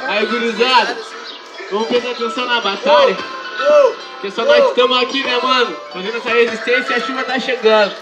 Aí, gurizada, vamos prestar atenção na batalha. Porque só nós estamos aqui, né, mano? Fazendo essa resistência e a chuva tá chegando.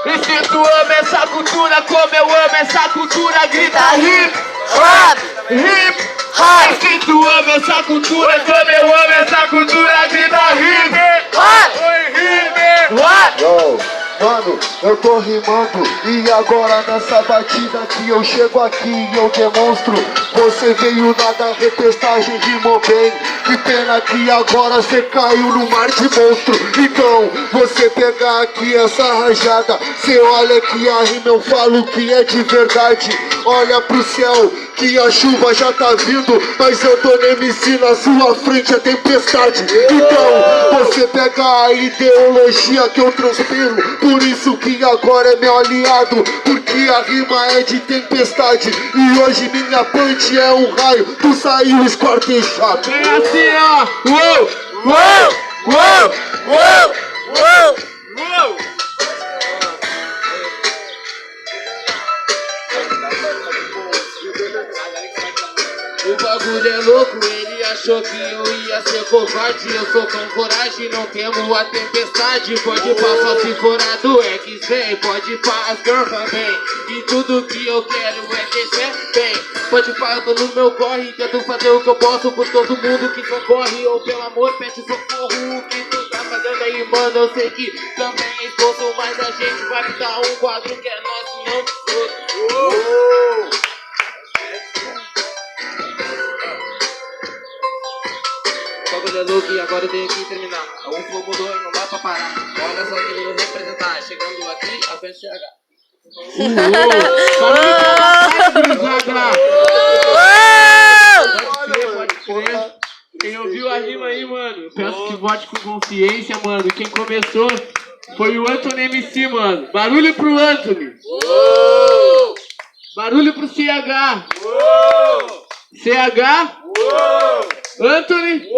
E se tu ama essa cultura como eu amo essa cultura, grita hip hop, hip hop. E se tu ama essa cultura como eu amo essa cultura, grita hip hop, hip hop. Mano, eu tô rimando e agora nessa batida que eu chego aqui e eu demonstro. Você veio dar repestagem, rimou bem. Que pena que agora você caiu no mar de monstro. Então, você pegar aqui essa rajada, cê olha que a rima eu falo que é de verdade. Olha pro céu que a chuva já tá vindo, mas eu tô no MC, na sua frente é tempestade. Então, você pega a ideologia que eu transpiro, por isso que agora é meu aliado, porque a rima é de tempestade. E hoje minha punch é um raio, tu saiu esquartejado. É assim, ó. Uou, uou, uou, uou, uou, uou. O bagulho é louco, ele achou que eu ia ser covarde. Eu sou com coragem, não temo a tempestade. Pode pá, só se for a do X-Ray. Pode pá, as girls também. E tudo que eu quero é descer bem. Pode pá, eu tô no meu corre, tento fazer o que eu posso por todo mundo que socorre. Ou pelo amor, pede socorro. O que tu tá fazendo aí, mano? Eu sei que também é esposo, mas a gente vai pintar um quadro que é nosso, não dos outros. O bagulho é louco e agora eu tenho que terminar. O flow mudou e não dá pra parar. Olha só quem eu representar. Chegando aqui, a frente chega. Pode crer. Quem ouviu a rima aí, mano, peço que vote com consciência, mano. Quem começou foi o Anthony MC, mano. Barulho pro Anthony. Barulho pro CH. CH. Anthony.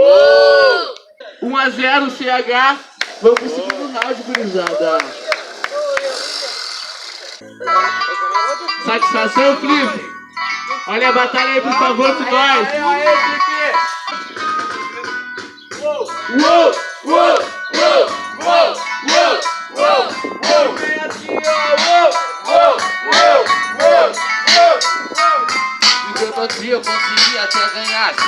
1-0 CH. Vamos pro segundo round, gurizada. Satisfação, Felipe? Olha a batalha aí, por favor, com nós. Uou, uou, uou, uou, uou, uou, uou. Vem assim, ó, uou, uou, uou, uou, uou, uou. Eu consegui até ganhar. Se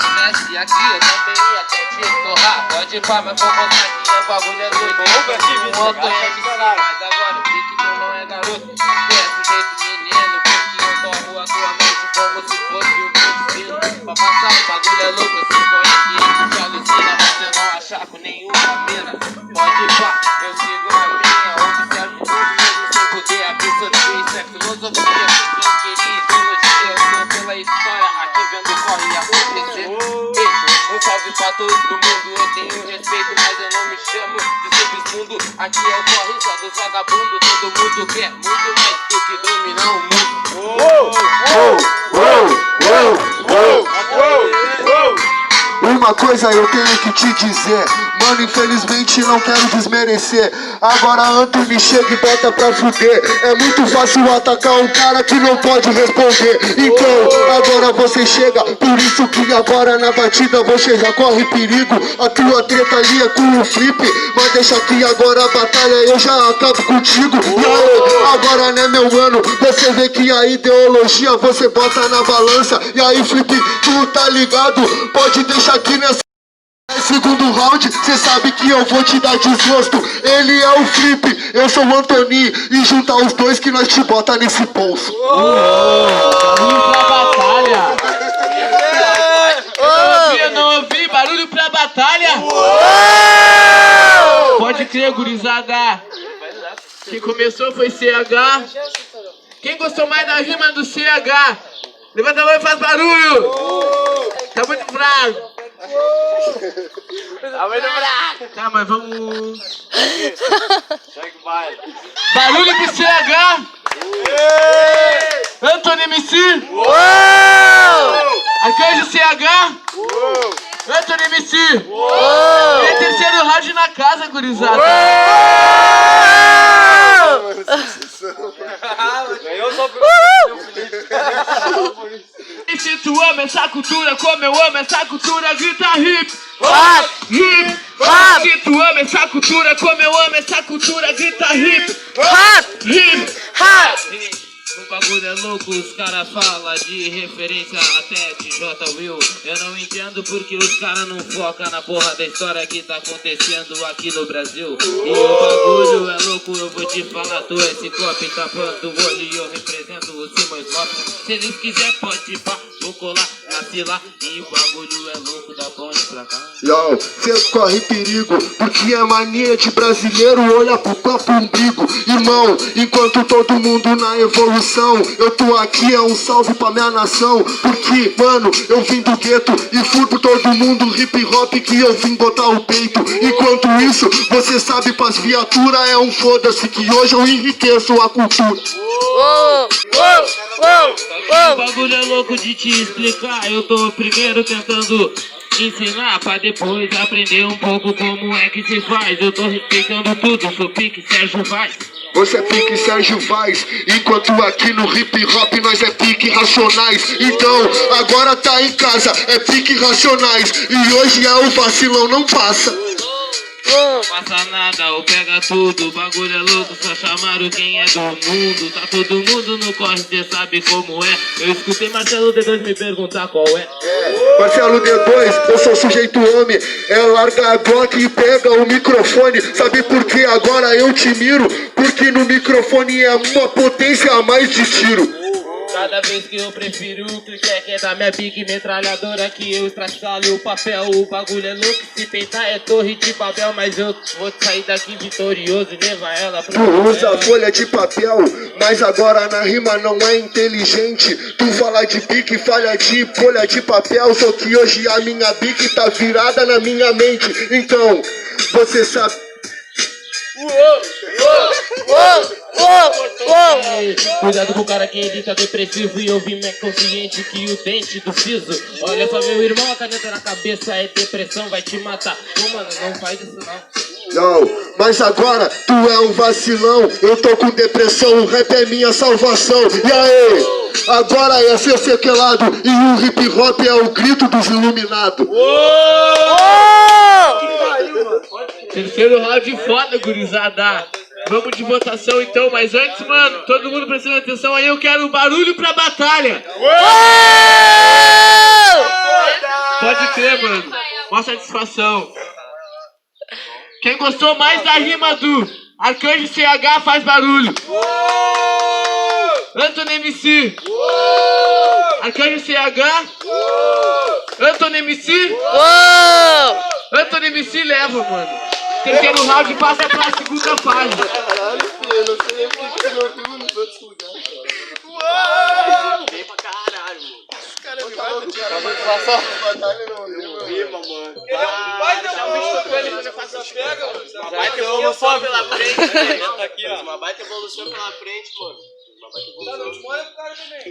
tivesse aqui, eu também ia até te estorrar. Pode ir pra, mas vou mostrar que é bagulho é doido. Nunca tive um outro MC, mas agora o que tu não é garoto. Desse jeito, menino, porque eu torro atualmente como se fosse o meu destino. Pra passar o bagulho é louco, esse corre que te alucina. Você não achar com nenhuma mina. Pode ir pra, eu sigo a minha. Observe tudo mesmo sem poder absorver. Isso é filosofia, quem queria ideologia. Eu sou pela história, aqui vendo corre acontecer. Um salve pra todo mundo, eu tenho respeito, mas eu não me chamo de simples mundo. Aqui é o corre só dos vagabundos, todo mundo quer muito mais do que dominar o mundo. Uma coisa eu tenho que te dizer, mano, infelizmente não quero desmerecer. Agora Anthony chega e bota pra fuder. É muito fácil atacar um cara que não pode responder. Então, agora você chega, por isso que agora na batida você já corre perigo. A tua treta ali é com o Flip, mas deixa que agora a batalha eu já acabo contigo. E aí, agora né meu mano, você vê que a ideologia você bota na balança. E aí Flip, tu tá ligado, pode deixar aqui nessa segundo round, cê sabe que eu vou te dar desgosto. Ele é o Flip, eu sou o Anthony, e juntar os dois que nós te bota nesse bolso. Barulho pra batalha. Eu não ouvi, barulho pra batalha. Pode crer, gurizada. Quem começou foi CH. Quem gostou mais da rima do CH? Levanta a mão e faz barulho. Tá muito fraco. Tá, mas vamos. Barulho pro CH. Anthony MC. Arcanjo CH. Anthony MC. E terceiro round na casa, gurizada. ama essa cultura, grita hip hop, hip hop. Se tu ama essa cultura como eu amo essa cultura, grita hip hop, hip hop. O bagulho é louco, os caras falam de referência até de J. Will. Eu não entendo porque os caras não focam na porra da história que tá acontecendo aqui no Brasil. E o bagulho é louco, eu vou te falar, tu esse copo tapando o olho e eu represento o Simões Lopes. Se eles quiser pode pá, vou colar, nasci lá. E o bagulho é louco, da ponte pra cá. Yo, cê corre perigo, porque é mania de brasileiro olhar pro próprio umbigo. Irmão, enquanto todo mundo na evolução, eu tô aqui, é um salve pra minha nação. Porque, mano, eu vim do gueto e fui por todo mundo hip hop que eu vim botar o peito. Enquanto isso, você sabe pras viaturas é um foda-se que hoje eu enriqueço a cultura. O bagulho é louco de te explicar, eu tô primeiro tentando ensinar pra depois aprender um pouco como é que se faz. Eu tô respeitando tudo, sou pique Sérgio Vaz. Você é pique Sérgio Vaz, enquanto aqui no hip hop nós é pique Racionais. Então, agora tá em casa, é pique Racionais. E hoje é o vacilão, não passa. Passa nada ou pega tudo, o bagulho é louco, só chamaram quem é do mundo. Tá todo mundo no corre, cê sabe como é. Eu escutei Marcelo D2 me perguntar qual é. Marcelo D2, eu sou sujeito homem. É larga a Glock e pega o microfone. Sabe por que agora eu te miro? Porque no microfone é uma potência a mais de tiro. Cada vez que eu prefiro o clique é da minha big metralhadora que eu estraçalho o papel. O bagulho é louco, se peitar é torre de Babel. Mas eu vou sair daqui vitorioso e levar ela pro Tu usa folha de papel, mas agora na rima não é inteligente. Tu fala de bique, falha de folha de papel. Só que hoje a minha bique tá virada na minha mente. Então, você sabe. Cuidado com o cara que ele tá depressivo e eu vim mais consciente que o dente do siso. Olha só meu irmão, a caneta na cabeça é depressão, vai te matar. Ô mano, não faz isso não. Não, mas agora tu é um vacilão. Eu tô com depressão, o rap é minha salvação. E aí, agora é ser sequelado e o hip hop é o grito dos iluminados. Terceiro round foda, gurizada. Vamos de votação então, mas antes, mano, todo mundo prestando atenção aí, eu quero barulho pra batalha. Pode crer, mano. Mó satisfação. Quem gostou mais da rima do Arcanjo CH faz barulho. Anthony MC. Arcanjo CH. Anthony MC. Anthony MC leva, mano. Terceiro round passa pra segunda fase. Caralho, filho, eu não sei nem porque que não viu nos outros lugares. Bem pra caralho, mano. Os caras me matam de cara, mas passar a batalha não rima, mano. Ele é um baita evolução pela frente, velho. Aqui, ó. Uma baita evolução pela frente, mano. Uma baita evolução. Olha pro cara também.